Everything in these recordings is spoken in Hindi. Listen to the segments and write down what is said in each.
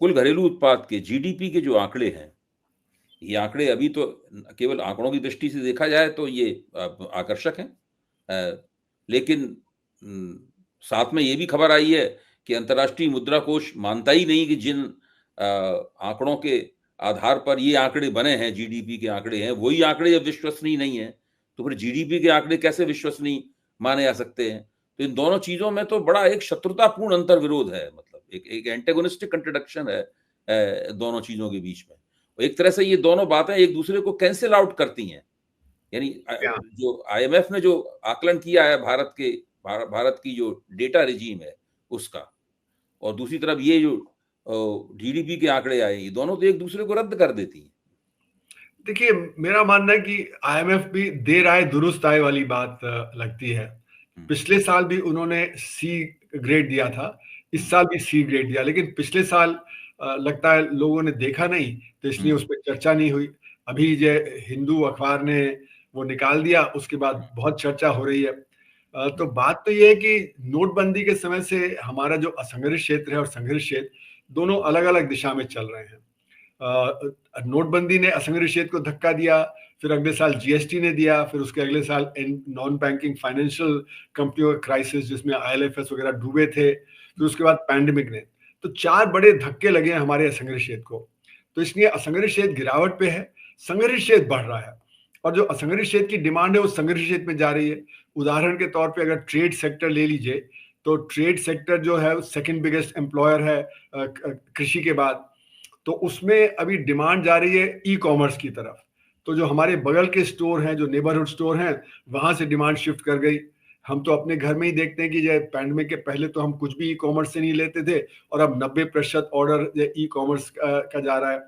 कुल घरेलू उत्पाद के, जीडीपी के जो आंकड़े हैं, ये आंकड़े अभी तो केवल आंकड़ों की दृष्टि से देखा जाए तो ये आकर्षक हैं। लेकिन साथ में ये भी खबर आई है कि अंतर्राष्ट्रीय मुद्रा कोष मानता ही नहीं कि जिन आंकड़ों के आधार पर ये आंकड़े बने हैं, जीडीपी के आंकड़े हैं, वही आंकड़े जब विश्वसनीय नहीं है, तो फिर जीडीपी के आंकड़े कैसे विश्वसनीय माने जा सकते हैं? तो इन दोनों चीजों में तो बड़ा एक शत्रुतापूर्ण अंतर्विरोध है, मतलब एक एंटेगोनिस्टिक कंट्रडिक्शन है दोनों चीजों के बीच में। एक तरह से ये दोनों बातें एक दूसरे को कैंसिल आउट करती हैं। यानी जो आईएमएफ ने जो आकलन किया है भारत की जो डेटा रिजीम है उसका, और दूसरी तरफ ये जो जीडीपी के आंकड़े आए, ये दोनों तो एक दूसरे को रद्द कर देती हैं। देखिए, मेरा मानना है कि आईएमएफ भी देर आए दुरुस्त आए वाली बात लगती है। पिछले साल भी उन्होंने सी ग्रेड दिया था, इस साल भी सी ग्रेड दिया, लेकिन पिछले साल लगता है लोगों ने देखा नहीं, तो इसलिए उस पर चर्चा नहीं हुई। अभी जो हिंदू अखबार ने वो निकाल दिया, उसके बाद बहुत चर्चा हो रही है। तो बात तो ये है कि नोटबंदी के समय से हमारा जो असंगठित क्षेत्र है और संगठित क्षेत्र दोनों अलग अलग दिशा में चल रहे हैं। नोटबंदी ने असंगठित क्षेत्र को धक्का दिया, फिर अगले साल जीएसटी ने दिया, फिर उसके अगले साल नॉन बैंकिंग फाइनेंशियल कंपनियों का क्राइसिस जिसमें आईएलएफएस वगैरह डूबे थे, फिर उसके बाद पैंडेमिक ने, तो 4 बड़े धक्के लगे हमारे असंगठित क्षेत्र को। तो इसलिए असंगठित क्षेत्र गिरावट पे है, संगठित क्षेत्र बढ़ रहा है, और जो असंगठित क्षेत्र की डिमांड है वो संगठित क्षेत्र में जा रही है। उदाहरण के तौर पे अगर ट्रेड सेक्टर ले लीजिए, तो ट्रेड सेक्टर जो है सेकंड बिगेस्ट एम्प्लॉयर है कृषि के बाद, तो उसमें अभी डिमांड जा रही है ई कॉमर्स की तरफ। तो जो हमारे बगल के स्टोर हैं, जो नेबरहुड स्टोर हैं, वहां से डिमांड शिफ्ट कर गई। हम तो अपने घर में ही देखते हैं कि जो पैंडेमिक के पहले तो हम कुछ भी ई कॉमर्स से नहीं लेते थे, और अब 90% ऑर्डर ई कॉमर्स का जा रहा है।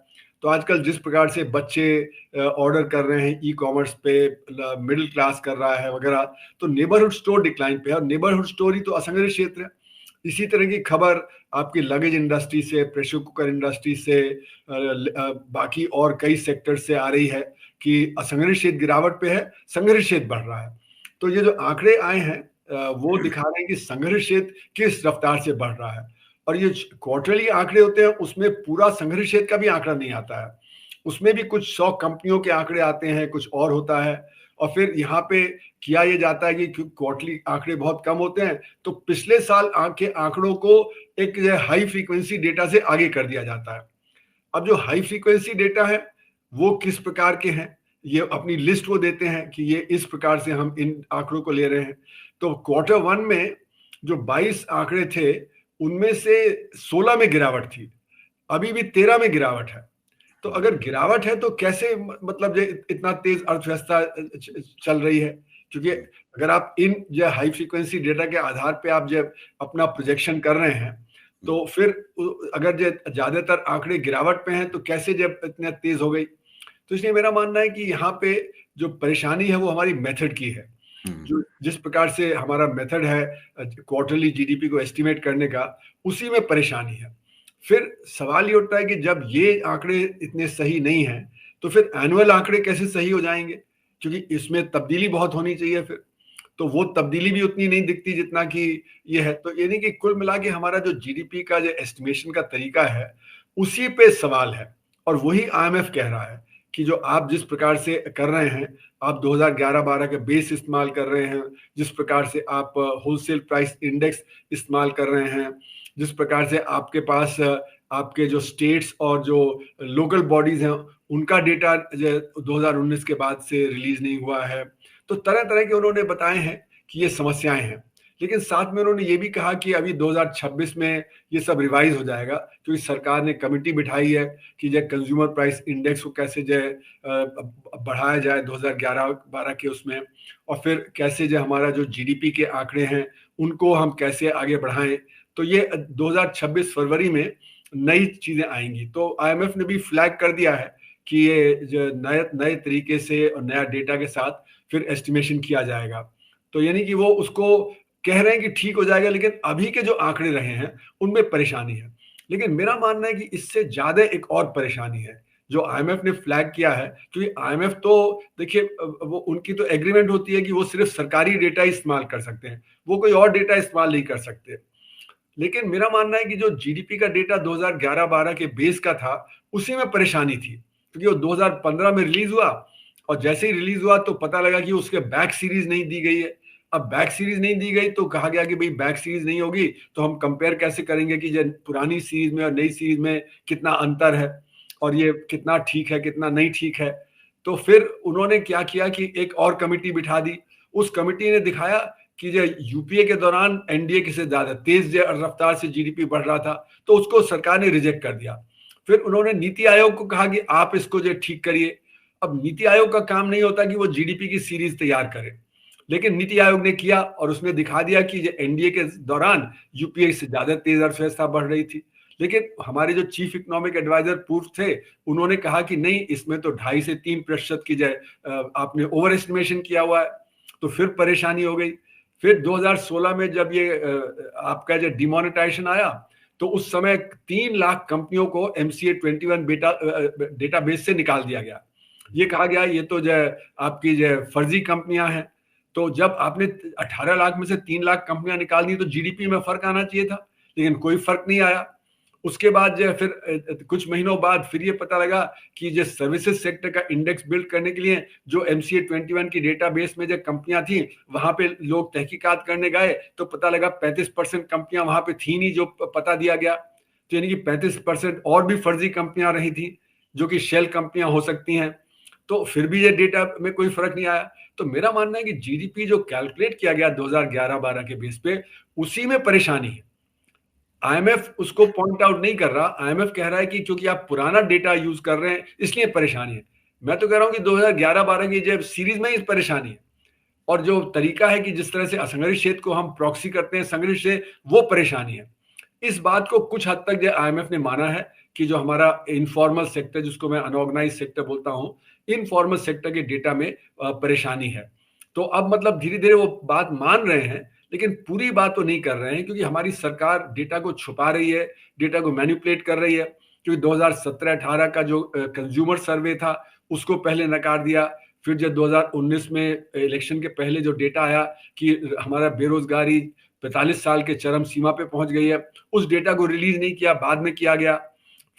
तो आजकल जिस प्रकार से बच्चे ऑर्डर कर रहे हैं ई कॉमर्स पे, मिडिल क्लास कर रहा है वगैरह, तो नेबरहुड स्टोर डिक्लाइन पे है, और नेबरहुड स्टोर ही तो असंगठित क्षेत्र है। इसी तरह की खबर आपकी लगेज इंडस्ट्री से, प्रेशर कुकर इंडस्ट्री से, बाकी और कई सेक्टर से आ रही है कि असंगठित क्षेत्र गिरावट पे है, संगठित क्षेत्र बढ़ रहा है। तो ये जो आंकड़े आए हैं वो दिखा रहे हैं कि संगठित क्षेत्र किस रफ्तार से बढ़ रहा है। और ये क्वार्टरली आंकड़े होते हैं, उसमें पूरा संगठित क्षेत्र का भी आंकड़ा नहीं आता है, उसमें भी कुछ 100 कंपनियों के आंकड़े आते हैं, कुछ और होता है। और फिर यहाँ पे किया ये जाता है कि क्वार्टरली आंकड़े बहुत कम होते हैं, तो पिछले साल के आंकड़ों को एक हाई फ्रीक्वेंसी डेटा से आगे कर दिया जाता है। अब जो हाई फ्रीक्वेंसी डेटा है वो किस प्रकार के हैं, ये अपनी लिस्ट वो देते हैं कि ये इस प्रकार से हम इन आंकड़ों को ले रहे हैं। तो क्वार्टर 1 में जो 22 आंकड़े थे, उनमें से 16 में गिरावट थी, अभी भी 13 में गिरावट है। तो अगर गिरावट है तो कैसे, मतलब इतना तेज अर्थव्यवस्था चल रही है? क्योंकि अगर आप इन जो हाई फ्रीक्वेंसी डेटा के आधार पे आप जब अपना प्रोजेक्शन कर रहे हैं, तो फिर अगर ज्यादातर आंकड़े गिरावट पे हैं तो कैसे जब इतना तेज हो गई? तो इसलिए मेरा मानना है कि यहाँ पे जो परेशानी है वो हमारी मेथड की है। जो जिस प्रकार से हमारा मेथड है क्वार्टरली जीडीपी को एस्टिमेट करने का, उसी में परेशानी है। फिर सवाल ये उठता है कि जब ये आंकड़े इतने सही नहीं हैं, तो फिर एनुअल आंकड़े कैसे सही हो जाएंगे? क्योंकि इसमें तब्दीली बहुत होनी चाहिए फिर, तो वो तब्दीली भी उतनी नहीं दिखती जितना कि ये है। तो यानी कि कुल मिला के हमारा जो जीडीपी का जो एस्टिमेशन का तरीका है, उसी पे सवाल है। और वही आईएमएफ कह रहा है कि जो आप जिस प्रकार से कर रहे हैं, आप 2011-12 के बेस इस्तेमाल कर रहे हैं, जिस प्रकार से आप होलसेल प्राइस इंडेक्स इस्तेमाल कर रहे हैं, जिस प्रकार से आपके पास आपके जो स्टेट्स और जो लोकल बॉडीज हैं उनका डेटा 2019 के बाद से रिलीज नहीं हुआ है, तो तरह तरह के उन्होंने बताए हैं कि ये समस्याएं हैं। लेकिन साथ में उन्होंने ये भी कहा कि अभी 2026 में ये सब रिवाइज हो जाएगा, क्योंकि सरकार ने कमेटी बिठाई है कि जो कंज्यूमर प्राइस इंडेक्स को कैसे जो बढ़ाया जाए 2011-12 के उसमें, और फिर कैसे जो हमारा जो जीडीपी के आंकड़े हैं उनको हम कैसे आगे बढ़ाएं। तो ये 2026 फरवरी में नई चीजें आएंगी। तो आईएमएफ ने भी फ्लैग कर दिया है कि ये जो नए तरीके से और नया डेटा के साथ फिर एस्टिमेशन किया जाएगा। तो यानी कि वो उसको कह रहे हैं कि ठीक हो जाएगा, लेकिन अभी के जो आंकड़े रहे हैं उनमें परेशानी है। लेकिन मेरा मानना है कि इससे ज्यादा एक और परेशानी है जो आईएमएफ ने फ्लैग किया है। क्योंकि आईएमएफ तो देखिए, वो उनकी तो एग्रीमेंट होती है कि वो सिर्फ सरकारी डेटा इस्तेमाल कर सकते हैं, वो कोई और डेटा इस्तेमाल नहीं कर सकते। लेकिन मेरा मानना है कि जो जीडीपी का डेटा 2011-12 के बेस का था, उसी में परेशानी थी, क्योंकि वो 2015 में रिलीज हुआ, और जैसे ही रिलीज हुआ तो पता लगा कि उसके बैक सीरीज नहीं दी गई है। अब बैक सीरीज नहीं दी गई तो कहा गया कि भाई बैक सीरीज नहीं होगी तो हम कंपेयर कैसे करेंगे कि पुरानी सीरीज में और नई सीरीज में कितना अंतर है, और ये कितना ठीक है कितना नहीं ठीक है। तो फिर उन्होंने क्या किया कि एक और कमिटी बिठा दी। उस कमिटी ने दिखाया कि जो यूपीए के दौरान एनडीए के से ज्यादा तेज रफ्तार से जीडीपी बढ़ रहा था, तो उसको सरकार ने रिजेक्ट कर दिया। फिर उन्होंने नीति आयोग को कहा कि आप इसको जो ठीक करिए। अब नीति आयोग का काम नहीं होता कि वो जीडीपी की सीरीज तैयार करे, लेकिन नीति आयोग ने किया और उसने दिखा दिया कि एनडीए के दौरान यूपीए से ज्यादा तेज अर्थव्यवस्था बढ़ रही थी। लेकिन हमारे जो चीफ इकोनॉमिक एडवाइजर पूर्व थे, उन्होंने कहा कि नहीं, इसमें तो 2.5 से 3% की जाए, आपने ओवर एस्टिमेशन किया हुआ है। तो फिर परेशानी हो गई। फिर 2016 में जब ये आपका जो डिमोनेटाइजेशन आया, तो उस समय 3 लाख कंपनियों को MCA 21 डेटाबेस से निकाल दिया गया। ये कहा गया ये तो जो आपकी जो फर्जी कंपनियां हैं। तो जब आपने 18 लाख में से 3 लाख कंपनियां निकाल दी तो जीडीपी में फर्क आना चाहिए था, लेकिन कोई फर्क नहीं आया। उसके बाद जो फिर कुछ महीनों बाद फिर ये पता लगा कि जो सर्विसेज सेक्टर का इंडेक्स बिल्ड करने के लिए जो MCA 21 की डेटाबेस में जो कंपनियां थी, वहां पे लोग तहकीकात करने गए तो पता लगा 35% कंपनियां वहां पे थी नहीं जो पता दिया गया। तो यानी कि 35% और भी फर्जी कंपनियां रही थी, जो कि शेल कंपनियां हो सकती हैं। तो फिर भी ये डेटा में कोई फर्क नहीं आया। तो मेरा मानना है कि जीडीपी जो कैलकुलेट किया गया 2011-12 के बेस पे, उसी में परेशानी है। आईएमएफ उसको पॉइंट आउट नहीं कर रहा। आईएमएफ कह रहा है कि क्योंकि आप पुराना डेटा यूज कर रहे हैं इसलिए परेशानी है। मैं तो कह रहा हूं कि 2011-12 की जब सीरीज में ही परेशानी है, और जो तरीका है कि जिस तरह से असंगठित क्षेत्र को हम प्रॉक्सी करते हैं संगठित से, वो परेशानी है। इस बात को कुछ हद तक जो आईएमएफ ने माना है कि जो हमारा इनफॉर्मल सेक्टर, जिसको मैं अनऑर्गेनाइज सेक्टर बोलता हूं, इनफॉर्मल सेक्टर के डेटा में परेशानी है। तो अब मतलब धीरे धीरे वो बात मान रहे हैं, लेकिन पूरी बात तो नहीं कर रहे हैं, क्योंकि हमारी सरकार डेटा को छुपा रही है, डेटा को मैनिपुलेट कर रही है। क्योंकि 2017-18 का जो कंज्यूमर सर्वे था उसको पहले नकार दिया। फिर जब 2019 में इलेक्शन के पहले जो डेटा आया कि हमारा बेरोजगारी 45 साल के चरम सीमा पे पहुंच गई है, उस डेटा को रिलीज नहीं किया, बाद में किया गया।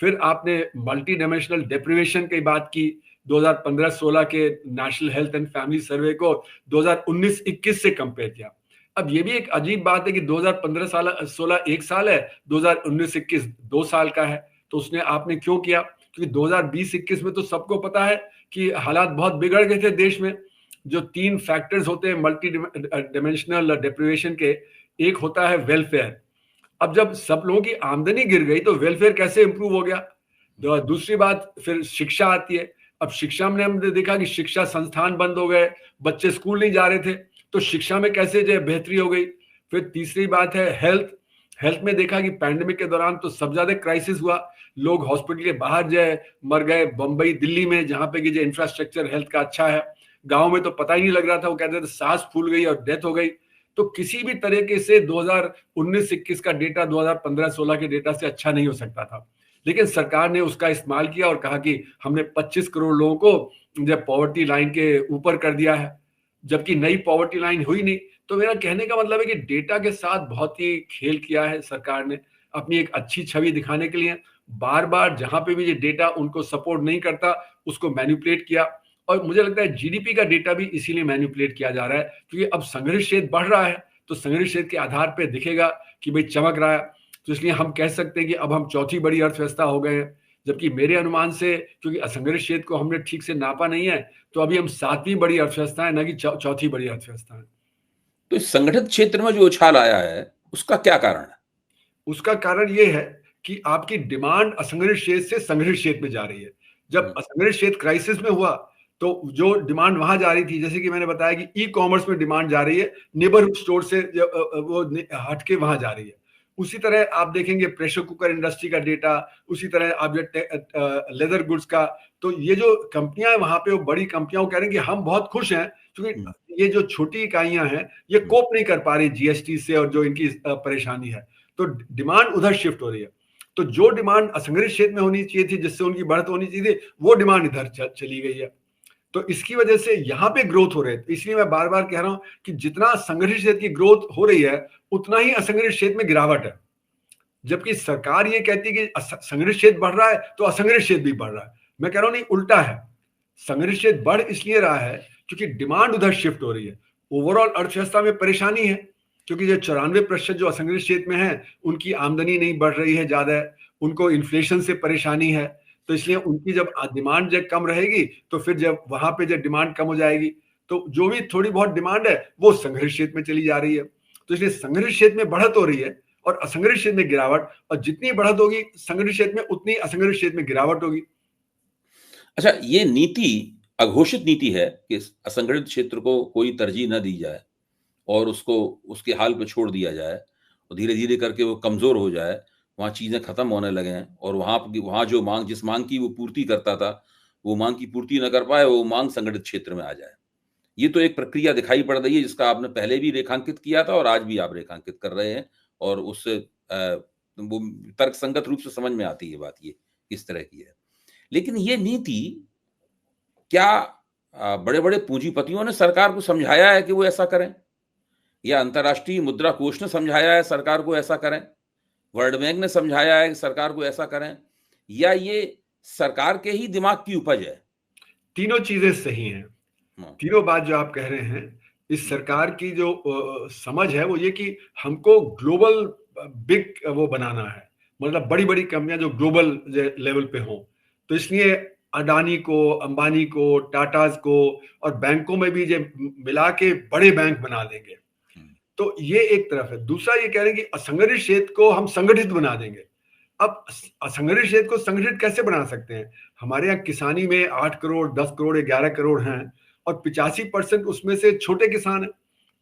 फिर आपने मल्टी डायमेंशनल डेप्रिवेशन की बात की, 2015-16 के नेशनल हेल्थ एंड फैमिली सर्वे को 2019-21 से कंपेयर किया। अब ये भी एक अजीब बात है कि 2015-16 1 साल है, 2019-21 2 साल का है। तो उसने आपने क्यों किया? क्योंकि 2020-21 में तो सबको पता है कि हालात बहुत बिगड़ गए थे देश में। जो 3 फैक्टर्स होते हैं मल्टी डायमेंशनल डेप्रिवेशन के, एक होता है वेलफेयर। अब जब सब लोगों की आमदनी गिर गई तो वेलफेयर कैसे इंप्रूव हो गया? दूसरी बात फिर शिक्षा आती है। अब शिक्षा में हमने देखा कि शिक्षा संस्थान बंद हो गए, बच्चे स्कूल नहीं जा रहे थे, तो शिक्षा में कैसे जो बेहतरी हो गई। फिर तीसरी बात है हेल्थ। हेल्थ में देखा कि पैंडेमिक के दौरान तो सब ज्यादा क्राइसिस हुआ, लोग हॉस्पिटल के बाहर जो मर गए। बंबई दिल्ली में जहां पे कि जो इंफ्रास्ट्रक्चर हेल्थ का अच्छा है, गांव में तो पता ही नहीं लग रहा था, वो कहते थे सांस फूल गई और डेथ हो गई। तो किसी भी तरीके से 2019-21 का डेटा 2015-16 के डेटा से अच्छा नहीं हो सकता था। लेकिन सरकार ने उसका इस्तेमाल किया और कहा कि हमने 25 करोड़ लोगों को जब पॉवर्टी लाइन के ऊपर कर दिया है, जबकि नई पॉवर्टी लाइन हुई नहीं। तो मेरा कहने का मतलब है कि डेटा के साथ बहुत ही खेल किया है सरकार ने, अपनी एक अच्छी छवि दिखाने के लिए। बार बार जहां पे भी ये डेटा उनको सपोर्ट नहीं करता, उसको मैनिपुलेट किया। और मुझे लगता है जीडीपी का डेटा भी इसीलिए मैनिपुलेट किया जा रहा है, क्योंकि अब संगठित क्षेत्र बढ़ रहा है तो संगठित क्षेत्र के आधार पर दिखेगा कि भाई चमक रहा है। तो इसलिए हम कह सकते हैं कि अब हम चौथी बड़ी अर्थव्यवस्था हो गए हैं, जबकि मेरे अनुमान से, क्योंकि असंगठित क्षेत्र को हमने ठीक से नापा नहीं है, तो अभी हम 7वीं बड़ी अर्थव्यवस्था है, न कि चौथी बड़ी अर्थव्यवस्था है। तो इस संगठित क्षेत्र में जो उछाल आया है, उसका क्या कारण है? उसका कारण ये है कि आपकी डिमांड असंगठित क्षेत्र से संगठित क्षेत्र में जा रही है। जब असंगठित क्षेत्र क्राइसिस में हुआ तो जो डिमांड वहां जा रही थी, जैसे कि मैंने बताया कि ई कॉमर्स में डिमांड जा रही है, नेबरहुड स्टोर से वो हटके वहां जा रही है। उसी तरह आप देखेंगे प्रेशर कुकर इंडस्ट्री का डेटा, उसी तरह आप लेदर गुड्स का। तो ये जो कंपनियां हैं वहां पे, वो बड़ी कंपनियां वो कह रही हैं कि हम बहुत खुश हैं, क्योंकि ये जो छोटी इकाइयां हैं ये कोप नहीं कर पा रही जीएसटी से और जो इनकी परेशानी है, तो डिमांड उधर शिफ्ट हो रही है। तो जो डिमांड असंगठित क्षेत्र में होनी चाहिए थी, जिससे उनकी बढ़त होनी चाहिए थी, वो डिमांड इधर चली गई है। तो इसकी वजह से यहाँ पे ग्रोथ हो रही है। इसलिए मैं बार बार कह रहा हूं कि जितना संगठित क्षेत्र की ग्रोथ हो रही है, उतना ही असंगठित क्षेत्र में गिरावट है। जबकि सरकार ये कहती है कि संग्रहित क्षेत्र बढ़ रहा है तो असंग्रहित क्षेत्र भी बढ़ रहा है। मैं कह रहा हूं नहीं, उल्टा है। संग्रहित क्षेत्र बढ़ इसलिए रहा है क्योंकि डिमांड उधर शिफ्ट हो रही है। ओवरऑल अर्थव्यवस्था में परेशानी है क्योंकि जो 94% जो असंग्रहित क्षेत्र में है उनकी आमदनी नहीं बढ़ रही है ज्यादा, उनको इन्फ्लेशन से परेशानी है। तो इसलिए उनकी जब डिमांड जब कम रहेगी तो फिर जब वहां पे जब डिमांड कम हो जाएगी तो जो भी थोड़ी बहुत डिमांड है वो संग्रहित क्षेत्र में चली जा रही है। तो इसलिए संग्रहित क्षेत्र में बढ़त हो रही है और असंग्रहित क्षेत्र में गिरावट, और जितनी बढ़त होगी संग्रहित क्षेत्र में उतनी असंग्रहित क्षेत्र में गिरावट होगी। अच्छा, ये नीति अघोषित नीति है कि असंगठित क्षेत्र को कोई तरजीह न दी जाए और उसको उसके हाल पे छोड़ दिया जाए और धीरे-धीरे करके वो कमज़ोर हो जाए, वहाँ चीज़ें खत्म होने लगें और वहाँ जो माँग जिस माँग की वो पूर्ति करता था, वो माँग की पूर्ति न कर पाए, वो माँग संगठित क्षेत्र में आ जाए। ये तो एक प्रक्रिया दिखाई पड़ रही है जिसका आपने पहले भी रेखांकित किया था और आज भी आप रेखांकित कर रहे हैं और उससे वो तर्कसंगत रूप से समझ में आती है बात ये, किस तरह की है। लेकिन ये नीति क्या बड़े-बड़े पूंजीपतियों ने सरकार को समझाया है कि वो ऐसा करें? या अंतर्राष्ट्रीय मुद्रा कोष ने समझाया है सरकार को ऐसा करें? वर्ल्ड बैंक ने समझाया है कि सरकार को ऐसा करें? या ये सरकार के ही दिमाग की उपज है? तीनों चीजें सही हैं। तीनों बात जो आप कह रहे हैं, इस सरकार की जो समझ है वो ये कि हमको ग्लोबल बिग वो बनाना है, मतलब बड़ी बड़ी कंपनियां जो ग्लोबल लेवल पे हों। तो इसलिए अडानी को, अंबानी को, टाटाज को और बैंकों में भी जो मिला के बड़े बैंक बना देंगे। तो ये एक तरफ है। दूसरा ये कह रहे हैं कि असंगठित क्षेत्र को हम संगठित बना देंगे। अब असंगठित क्षेत्र को संगठित कैसे बना सकते हैं? हमारे यहाँ किसानी में 8 करोड़, 10 करोड़, 11 करोड़ हैं और 85% उसमें से छोटे किसान हैं।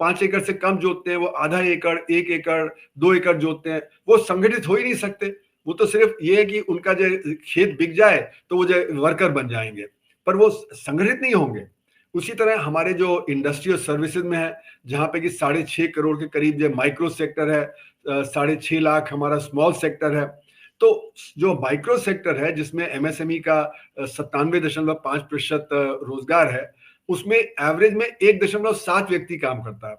5 एकड़ से कम जोतते हैं, वो आधा एकड़, 1 एकड़, 2 एकड़ जोतते हैं। वो संगठित हो ही नहीं सकते। वो तो सिर्फ ये है कि उनका जो खेत बिक जाए तो वो जो वर्कर बन जाएंगे, पर वो संगठित नहीं होंगे। उसी तरह हमारे जो इंडस्ट्रियल सर्विसेज में है, जहाँ पे कि 6.5 करोड़ के करीब जो माइक्रो सेक्टर है, 6.5 लाख हमारा स्मॉल सेक्टर है। तो जो माइक्रो सेक्टर है जिसमें एमएसएमई का 97.5% रोजगार है, उसमें एवरेज में 1.7 व्यक्ति काम करता है।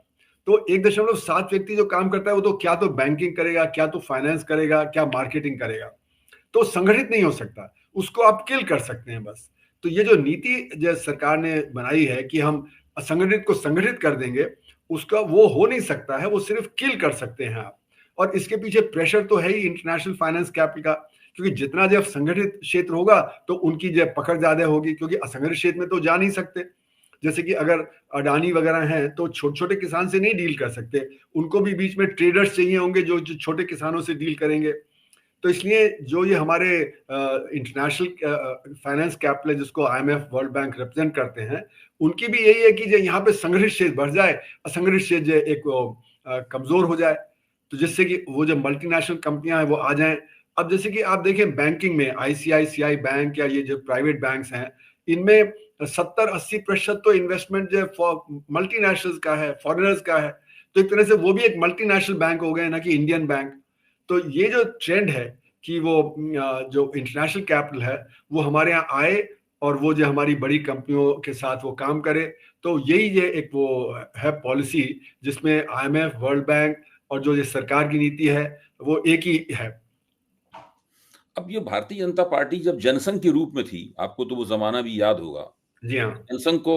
तो 1.7 व्यक्ति जो काम करता है वो तो क्या तो बैंकिंग करेगा, क्या तो फाइनेंस करेगा, क्या मार्केटिंग करेगा। तो संगठित नहीं हो सकता, उसको आप किल कर सकते हैं बस। तो ये जो नीति जो सरकार ने बनाई है कि हम असंगठित को संगठित कर देंगे, उसका वो हो नहीं सकता है, वो सिर्फ किल कर सकते हैं आप। और इसके पीछे प्रेशर तो है ही इंटरनेशनल फाइनेंस कैपिटल का, क्योंकि जितना जब संगठित क्षेत्र होगा तो उनकी जब पकड़ ज्यादा होगी, क्योंकि असंगठित क्षेत्र में तो जा नहीं सकते। जैसे कि अगर अडानी वगैरह हैं तो छोटे छोटे किसान से नहीं डील कर सकते, उनको भी बीच में ट्रेडर्स चाहिए होंगे जो छोटे किसानों से डील करेंगे। तो इसलिए जो ये हमारे इंटरनेशनल फाइनेंस कैपिटल है जिसको आईएमएफ, वर्ल्ड बैंक रिप्रेजेंट करते हैं, उनकी भी यही है कि जो यहाँ पे संगठित क्षेत्र बढ़ जाए, असंगठित क्षेत्र एक कमजोर हो जाए, तो जिससे कि वो जो मल्टीनेशनल कंपनियां हैं वो आ जाएं। अब जैसे कि आप देखें बैंकिंग में आईसीआईसीआई बैंक या ये जो प्राइवेट बैंक्स हैं, इनमें 70-80% तो इन्वेस्टमेंट जो मल्टीनेशनल्स का है, फॉरेनर्स का है। तो एक तरह से वो भी एक मल्टीनेशनल बैंक हो गए ना कि इंडियन बैंक। तो ये जो ट्रेंड है कि वो जो इंटरनेशनल कैपिटल है वो हमारे यहाँ आए और वो जो हमारी बड़ी कंपनियों के साथ वो काम करे, तो यही ये एक वो है पॉलिसी जिसमें आईएमएफ, वर्ल्ड बैंक और जो ये सरकार की नीति है वो एक ही है। अब ये भारतीय जनता पार्टी जब जनसंघ के रूप में थी, आपको तो वो जमाना भी याद होगा। जी हाँ। जनसंघ को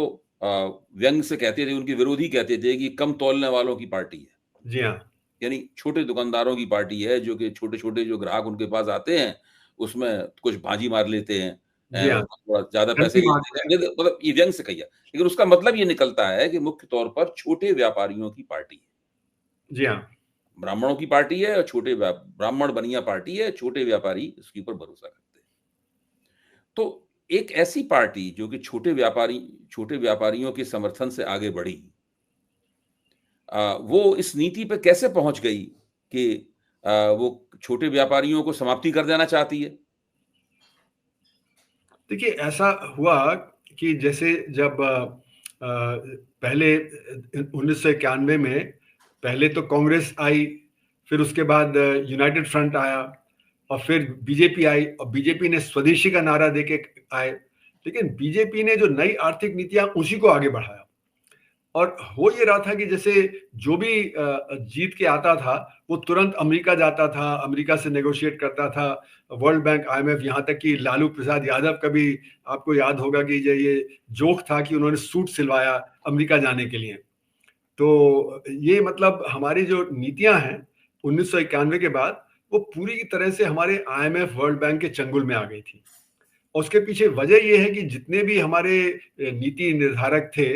व्यंग से कहते थे, उनके विरोधी कहते थे कि कम तौलने वालों की पार्टी है। जी हाँ। यानी छोटे दुकानदारों की पार्टी है, जो कि छोटे-छोटे जो ग्राहक उनके पास आते हैं, उसमें कुछ भाजी मार लेते हैं, जी हाँ। थोड़ा ज़्यादा पैसे गलती ले बात लेते हैं, मतलब ये व्यंग से कहिए। लेकिन उसका मतलब ये निकलता है कि मुख्य तौर पर छोटे व्यापारियों की पार्टी है। जी हाँ। ब्राह्मणों की पार्टी है और ब्राह्मण बनिया पार्टी है, छोटे व्यापारी इसके ऊपर भरोसा करते हैं। तो एक ऐसी पार्टी जो कि छोटे व्यापारियों के समर्थन से आगे बढ़ी, वो इस नीति पे कैसे पहुंच गई कि वो छोटे व्यापारियों को समाप्ति कर देना चाहती है? देखिए ऐसा हुआ कि जैसे जब पहले 1991 में पहले तो कांग्रेस आई, फिर उसके बाद यूनाइटेड फ्रंट आया और फिर बीजेपी आई, और बीजेपी ने स्वदेशी का नारा देके आए। लेकिन बीजेपी ने जो नई आर्थिक नीतियां उसी को आगे बढ़ाया। और हो ये रहा था कि जैसे जो भी जीत के आता था वो तुरंत अमेरिका जाता था, अमेरिका से नेगोशिएट करता था, वर्ल्ड बैंक, आईएमएफ, यहाँ तक कि लालू प्रसाद यादव का भी आपको याद होगा कि ये जोक था कि उन्होंने सूट सिलवाया अमेरिका जाने के लिए। तो ये मतलब हमारी जो नीतियां हैं 1991 के बाद, वो पूरी की तरह से हमारे आईएमएफ, वर्ल्ड बैंक के चंगुल में आ गई थी। और उसके पीछे वजह ये है कि जितने भी हमारे नीति निर्धारक थे,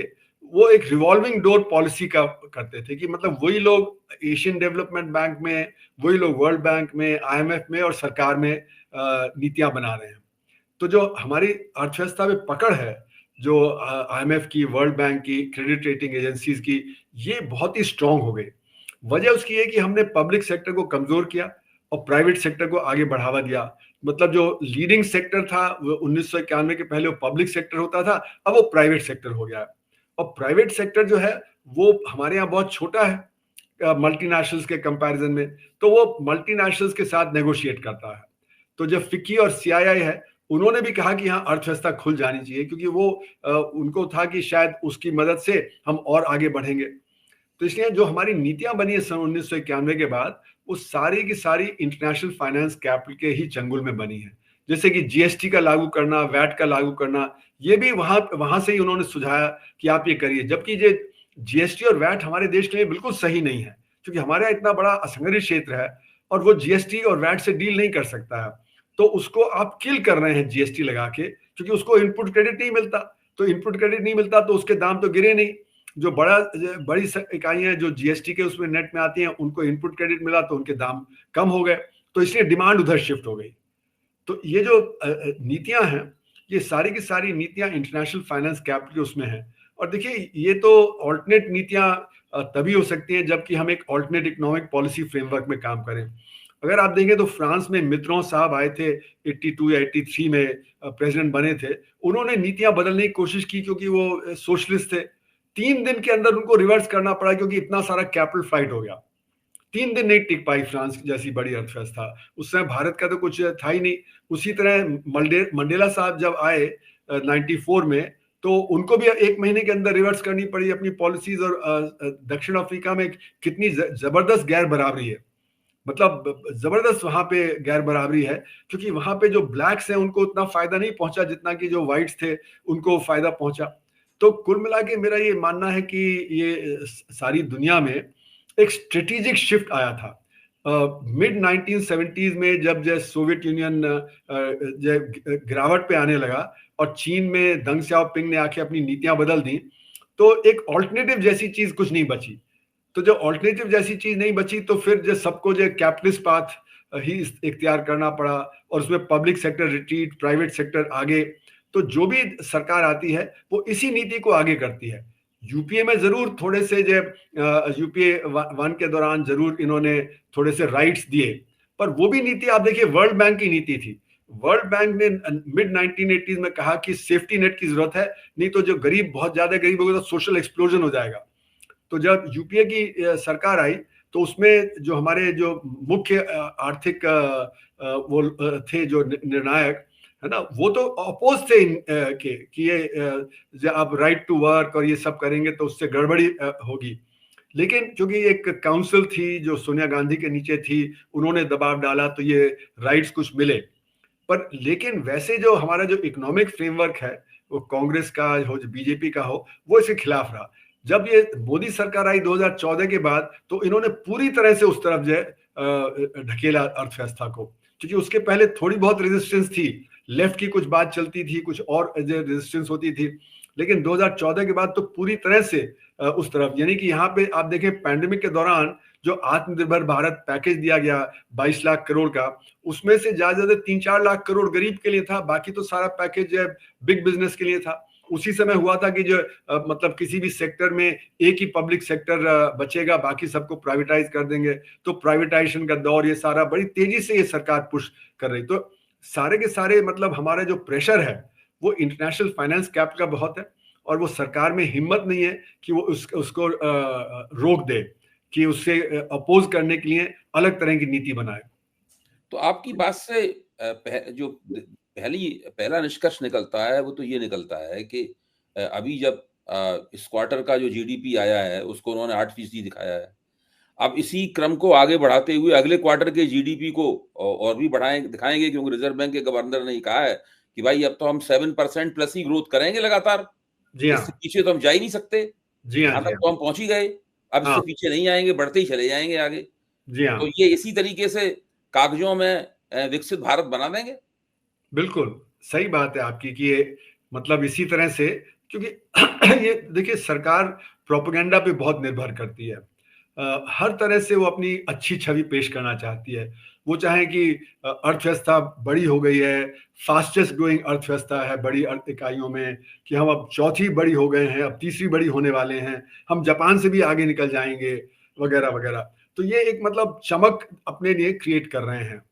वो एक रिवॉल्विंग डोर पॉलिसी का करते थे कि मतलब वही लोग एशियन डेवलपमेंट बैंक में, वही लोग वर्ल्ड बैंक में, आईएमएफ में और सरकार में नीतियां बना रहे हैं। तो जो हमारी अर्थव्यवस्था में पकड़ है, जो आईएमएफ की, वर्ल्ड बैंक की, क्रेडिट रेटिंग एजेंसीज की, ये बहुत ही स्ट्रांग हो गई। वजह उसकी है कि हमने पब्लिक सेक्टर को कमजोर किया और प्राइवेट सेक्टर को आगे बढ़ावा दिया। मतलब जो लीडिंग सेक्टर था वो 1991 के पहले वो पब्लिक सेक्टर होता था, अब वो प्राइवेट सेक्टर हो गया। और प्राइवेट सेक्टर जो है वो हमारे यहाँ बहुत छोटा है मल्टीनेशनल्स के कंपैरिजन में, तो वो मल्टीनेशनल्स के साथ नेगोशिएट करता है। तो जब फिक्की और सीआईआई है, उन्होंने भी कहा कि हाँ, अर्थव्यवस्था खुल जानी चाहिए, क्योंकि वो उनको था कि शायद उसकी मदद से हम और आगे बढ़ेंगे। तो इसलिए जो हमारी नीतियां बनी है सन 1991 के बाद, वो सारी की सारी इंटरनेशनल फाइनेंस कैपिटल के ही चंगुल में बनी है। जैसे कि जीएसटी का लागू करना, वैट का लागू करना, ये भी वहां वहां से ही उन्होंने सुझाया कि आप ये करिए। जबकि ये जीएसटी और वैट हमारे देश के लिए बिल्कुल सही नहीं है, क्योंकि हमारे यहाँ इतना बड़ा असंगठित क्षेत्र है और वो जीएसटी और वैट से डील नहीं कर सकता है। तो उसको आप किल कर रहे हैं जीएसटी लगा के, क्योंकि उसको इनपुट क्रेडिट नहीं मिलता। तो इनपुट क्रेडिट नहीं मिलता तो उसके दाम तो गिरे नहीं। जो बड़ी इकाइयां जो जीएसटी के उसमें नेट में आती हैं, उनको इनपुट क्रेडिट मिला तो उनके दाम कम हो गए, तो इसलिए डिमांड उधर शिफ्ट हो गई। तो ये जो नीतियां हैं, ये सारी की सारी नीतियां इंटरनेशनल फाइनेंस कैपिटल के उसमें है। और देखिए, ये तो ऑल्टरनेट नीतियां तभी हो सकती हैं जबकि हम एक ऑल्टरनेट इकोनॉमिक पॉलिसी फ्रेमवर्क में काम करें। अगर आप देखें तो फ्रांस में मित्रों साहब आए थे 82 या 83 में, प्रेसिडेंट बने थे। उन्होंने नीतियां बदलने की कोशिश की क्योंकि वो सोशलिस्ट थे। 3 दिन के अंदर उनको रिवर्स करना पड़ा क्योंकि इतना सारा कैपिटल फ्लाइट हो गया। 3 दिन नहीं टिक पाई फ्रांस जैसी बड़ी अर्थव्यवस्था। उस समय भारत का तो कुछ था ही नहीं। उसी तरह मंडेला साहब जब आए 94 में, तो उनको भी 1 महीने के अंदर रिवर्स करनी पड़ी अपनी पॉलिसीज। और दक्षिण अफ्रीका में कितनी जबरदस्त गैर बराबरी है, मतलब जबरदस्त वहां पे गैर बराबरी है, क्योंकि वहां पे जो ब्लैक्स हैं उनको उतना फायदा नहीं पहुंचा जितना कि जो व्हाइट्स थे उनको फायदा पहुंचा। तो कुल मिला के मेरा ये मानना है कि ये सारी दुनिया में एक स्ट्रेटेजिक शिफ्ट आया था मिड 1970s में, जब जो सोवियत यूनियन गिरावट पे आने लगा और चीन में दंग सियाओपिंग ने आके अपनी नीतियां बदल दी, तो एक ऑल्टरनेटिव जैसी चीज कुछ नहीं बची। तो जो ऑल्टरनेटिव जैसी चीज नहीं बची, तो फिर जो सबको जो कैपिटलिस्ट पाथ ही इख्तियार करना पड़ा, और उसमें public sector retreat, private sector आगे। तो जो भी सरकार आती है वो इसी नीति को आगे करती है। यूपीए में जरूर थोड़े से जो यूपीए 1 के दौरान जरूर इन्होंने थोड़े से राइट्स दिए, पर वो भी नीति आप देखिए वर्ल्ड बैंक की नीति थी। वर्ल्ड बैंक ने मिड 1980s में कहा कि सेफ्टी नेट की जरूरत है, नहीं तो जो गरीब, बहुत ज्यादा गरीब हो गए तो सोशल एक्सप्लोजन हो जाएगा। तो जब यूपीए की सरकार आई, तो उसमें जो हमारे जो मुख्य आर्थिक वो थे जो निर्णायक है ना, वो तो अपोज थे कि ये आप राइट टू वर्क और ये सब करेंगे तो उससे गड़बड़ी होगी। लेकिन क्योंकि एक काउंसिल थी जो सोनिया गांधी के नीचे थी, उन्होंने दबाव डाला तो ये राइट्स कुछ मिले। पर लेकिन वैसे जो हमारा जो इकोनॉमिक फ्रेमवर्क है, वो कांग्रेस का हो, बीजेपी का हो, वो इसके खिलाफ रहा। जब ये मोदी सरकार आई 2014 के बाद, तो इन्होंने पूरी तरह से उस तरफ जो ढकेला अर्थव्यवस्था को, क्योंकि उसके पहले थोड़ी बहुत रेजिस्टेंस थी, लेफ्ट की कुछ बात चलती थी, कुछ और रेजिस्टेंस होती थी। लेकिन 2014 के बाद तो पूरी तरह से उस तरफ, यानी कि यहाँ पे आप देखें पैंडेमिक के दौरान जो आत्मनिर्भर भारत पैकेज दिया गया 22 लाख करोड़ का, उसमें से ज्यादा 3-4 लाख करोड़ गरीब के लिए था, बाकी तो सारा पैकेज जो है बिग बिजनेस के लिए था। उसी समय हुआ था कि जो मतलब किसी भी सेक्टर में एक ही पब्लिक सेक्टर बचेगा, बाकी सबको प्राइवेटाइज कर देंगे। तो प्राइवेटाइजेशन का दौर ये सारा बड़ी तेजी से ये सरकार पुश कर रही। तो सारे के सारे मतलब हमारा जो प्रेशर है वो इंटरनेशनल फाइनेंस कैपिटल का बहुत है, और वो सरकार में हिम्मत नहीं है कि वो उसको रोक दे, कि उससे अपोज करने के लिए अलग तरह की नीति बनाए। तो आपकी बात से जो पहला निष्कर्ष निकलता है वो तो ये निकलता है कि अभी जब इस क्वार्टर का जो जीडीपी आया है, उसको उन्होंने 8% दिखाया है। अब इसी क्रम को आगे बढ़ाते हुए अगले क्वार्टर के जीडीपी को और भी दिखाएँगे, क्योंकि रिज़र्व बैंक के गवर्नर ने कहा है कि भाई अब तो हम 7% प्लस ही ग्रोथ करेंगे लगातार। जी इससे हाँ। पीछे तो हम जा ही नहीं सकते। जी हाँ, यहाँ जी तक हाँ। तो हम पहुँच ही गए, अब इससे हाँ, पीछे नहीं आएँगे, बढ़ते ही चले जाएँगे आगे। जी हाँ। तो ये इसी तरीके से कागज़ों में विकसित भारत बना देंगे। बिल्कुल, सही बात है आपकी कि ये मतलब इसी तरह से क्योंकि ये देखिए सरकार प्रोपेगेंडा पे बहुत निर्भर करती है। हर तरह से वो अपनी अच्छी छवि पेश करना चाहती है। वो चाहे कि अर्थव्यवस्था बड़ी हो गई है, फास्टेस्ट ग्रोइंग अर्थव्यवस्था है बड़ी अर्थ इकाइयों में कि हम अब चौथी बड़ी हो गए हैं, अब तीसरी बड़ी होने वाले हैं, हम जापान से भी आगे निकल जाएँगे, वगैरह-वगैरह। तो ये एक मतलब चमक अपने लिए क्रिएट कर रहे हैं।